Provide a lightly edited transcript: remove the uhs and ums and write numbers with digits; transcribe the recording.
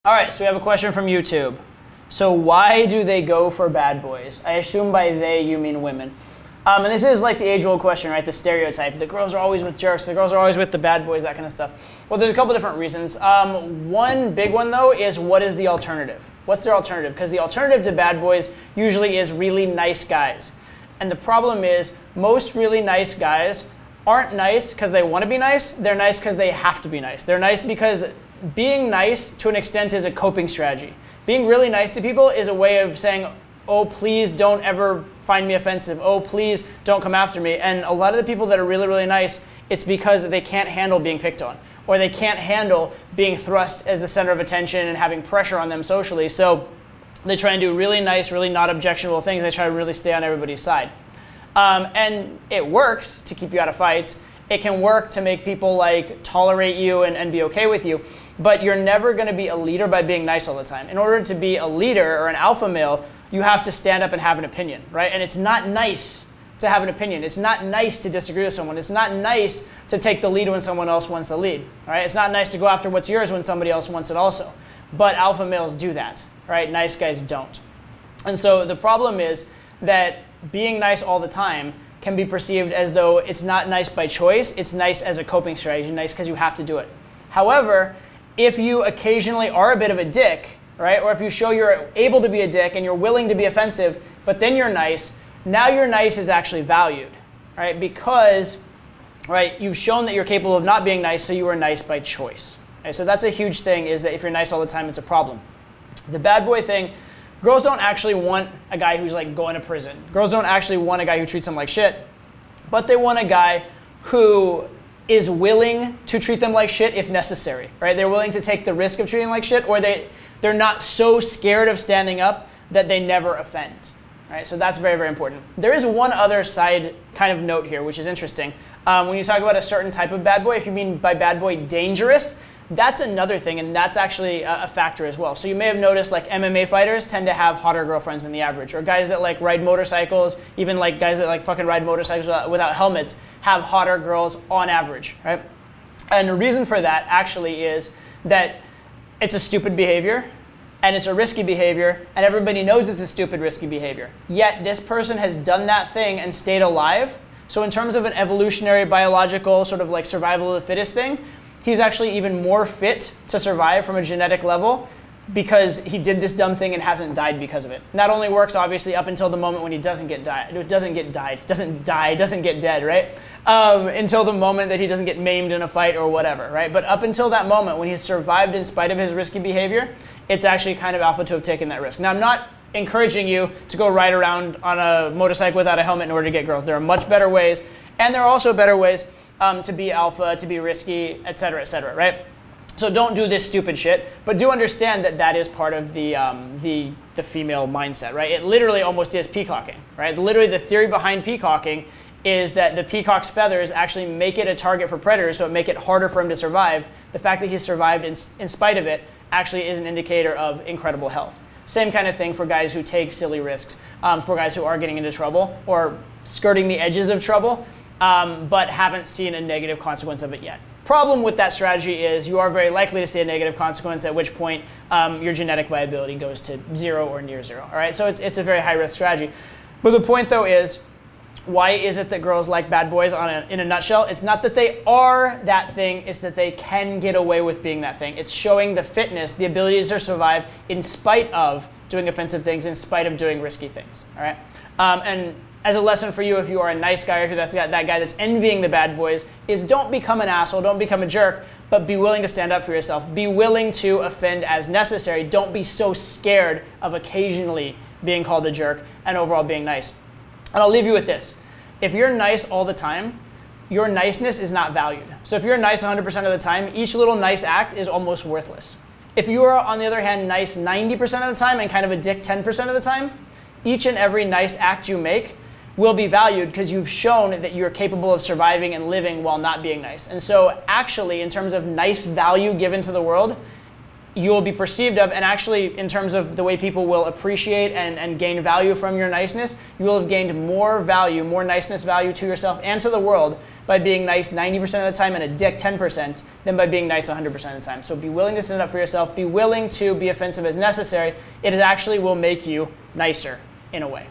All right, so we have a question from YouTube. So why do they go for bad boys? I assume by they you mean women. And this is like the age-old question, right? The stereotype. The girls are always with jerks. The girls are always with the bad boys, that kind of stuff. Well, there's a couple different reasons. One big one, though, is what is the alternative? What's their alternative? Because the alternative to bad boys usually is really nice guys. And the problem is most really nice guys aren't nice because they want to be nice. They're nice because they have to be nice. They're nice because being nice to an extent is a coping strategy. Being really nice to people is a way of saying, oh, please don't ever find me offensive. Oh, please don't come after me. And a lot of the people that are really, really nice, it's because they can't handle being picked on, or they can't handle being thrust as the center of attention and having pressure on them socially. So they try and do really nice, really not objectionable things. They try to really stay on everybody's side. And it works to keep you out of fights. It can work to make people like tolerate you and be okay with you. But you're never going to be a leader by being nice all the time. In order to be a leader or an alpha male, you have to stand up and have an opinion, right? And it's not nice to have an opinion. It's not nice to disagree with someone. It's not nice to take the lead when someone else wants the lead, right? It's not nice to go after what's yours when somebody else wants it also. But alpha males do that, right? Nice guys don't. And so the problem is that being nice all the time can be perceived as though it's not nice by choice. It's nice as a coping strategy, nice because you have to do it. However, if you occasionally are a bit of a dick, right? Or if you show you're able to be a dick and you're willing to be offensive, but then you're nice, now your nice is actually valued, right? Because, right, you've shown that you're capable of not being nice, so you are nice by choice. Okay? So that's a huge thing, is that if you're nice all the time, it's a problem. The bad boy thing, girls don't actually want a guy who's like going to prison. Girls don't actually want a guy who treats them like shit, but they want a guy who is willing to treat them like shit if necessary, right? They're willing to take the risk of treating like shit, or they're not so scared of standing up that they never offend, right? So that's very, very important. There is one other side kind of note here, which is interesting. When you talk about a certain type of bad boy, if you mean by bad boy dangerous, that's another thing, and that's actually a factor as well. So you may have noticed like MMA fighters tend to have hotter girlfriends than the average, or guys that like ride motorcycles, even like guys that like fucking ride motorcycles without helmets, have hotter girls on average, right? And the reason for that actually is that it's a stupid behavior, and it's a risky behavior, and everybody knows it's a stupid, risky behavior. Yet this person has done that thing and stayed alive. So in terms of an evolutionary, biological, sort of like survival of the fittest thing, he's actually even more fit to survive from a genetic level because he did this dumb thing and hasn't died because of it. And that only works obviously up until the moment when he doesn't get dead, right? Until the moment that he doesn't get maimed in a fight or whatever, right? But up until that moment when he's survived in spite of his risky behavior, it's actually kind of alpha to have taken that risk. Now, I'm not encouraging you to go ride around on a motorcycle without a helmet in order to get girls. There are much better ways, and there are also better ways to be alpha, to be risky, et cetera, right? So don't do this stupid shit, but do understand that that is part of the female mindset, right? It literally almost is peacocking, right? Literally the theory behind peacocking is that the peacock's feathers actually make it a target for predators, so it make it harder for him to survive. The fact that he survived in spite of it actually is an indicator of incredible health. Same kind of thing for guys who take silly risks, for guys who are getting into trouble or skirting the edges of trouble, but haven't seen a negative consequence of it yet. Problem with that strategy is you are very likely to see a negative consequence, at which point your genetic viability goes to 0 or near 0. All right, so it's a very high-risk strategy. But the point, though, is why is it that girls like bad boys in a nutshell? It's not that they are that thing, it's that they can get away with being that thing. It's showing the fitness, the ability to survive in spite of doing offensive things, in spite of doing risky things. All right, and as a lesson for you, if you are a nice guy, or if you're that guy that's envying the bad boys, is don't become an asshole, don't become a jerk, but be willing to stand up for yourself. Be willing to offend as necessary. Don't be so scared of occasionally being called a jerk and overall being nice. And I'll leave you with this. If you're nice all the time, your niceness is not valued. So if you're nice 100% of the time, each little nice act is almost worthless. If you are, on the other hand, nice 90% of the time and kind of a dick 10% of the time, each and every nice act you make will be valued because you've shown that you're capable of surviving and living while not being nice. And so actually, in terms of nice value given to the world, you will be perceived of, and actually in terms of the way people will appreciate and gain value from your niceness, you will have gained more value, more niceness value to yourself and to the world by being nice 90% of the time and a dick 10% than by being nice 100% of the time. So be willing to stand up for yourself. Be willing to be offensive as necessary. It actually will make you nicer in a way.